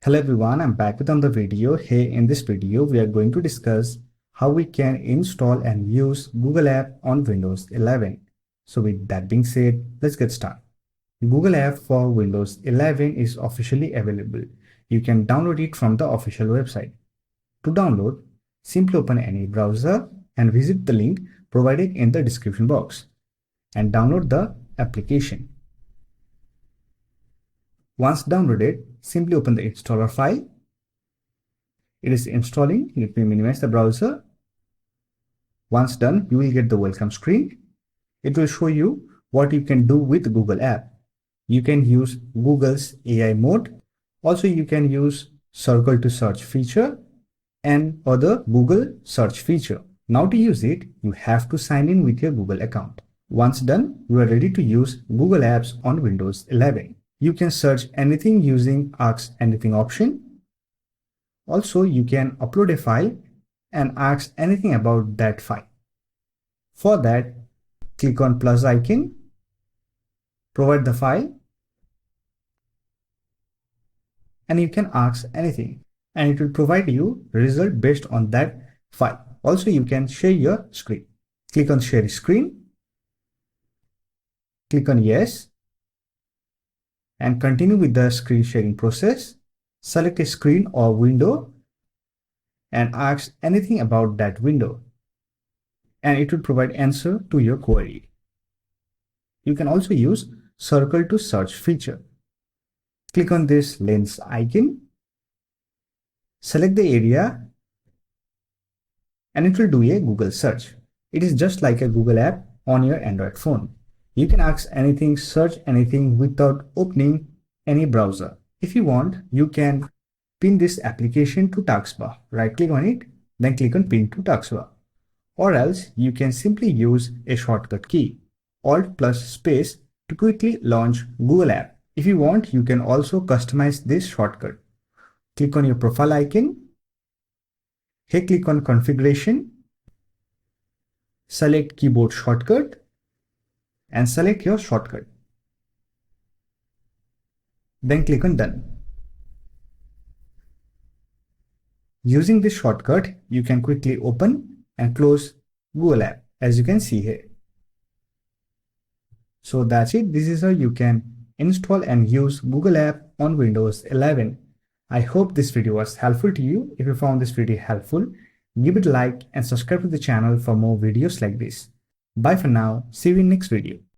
Hello everyone, I'm back with another video. Here in this video, we are going to discuss how we can install and use Google App on Windows 11. So with that being said, let's get started. Google App for Windows 11 is officially available. You can download it from the official website. To download, simply open any browser and visit the link provided in the description box and download the application. Once downloaded, simply open the installer file. It is installing. Let me minimize the browser. Once done, you will get the welcome screen. It will show you what you can do with Google App. You can use Google's AI mode. Also, you can use circle to search feature and other Google search feature. Now to use it, you have to sign in with your Google account. Once done, you are ready to use Google Apps on Windows 11. You can search anything using Ask Anything option. Also, you can upload a file and ask anything about that file. For that, click on plus icon, provide the file, and you can ask anything, and it will provide you result based on that file. Also, you can share your screen. Click on share screen, click on yes, and continue with the screen sharing process. Select a screen or window and ask anything about that window, and it will provide answer to your query. You can also use circle to search feature. Click on this lens icon, select the area, and it will do a Google search. It is just like a Google app on your Android phone. You can ask anything, search anything without opening any browser. If you want, you can pin this application to taskbar. Right click on it, then click on pin to taskbar. Or else you can simply use a shortcut key, Alt plus space, to quickly launch Google app. If you want, you can also customize this shortcut. Click on your profile icon. Here click on configuration. Select keyboard shortcut and select your shortcut. Then click on done. Using this shortcut, you can quickly open and close Google app, as you can see here. So that's it. This is how you can install and use Google app on Windows 11. I hope this video was helpful to you. If you found this video helpful, give it a like and subscribe to the channel for more videos like this. Bye for now. See you in next video.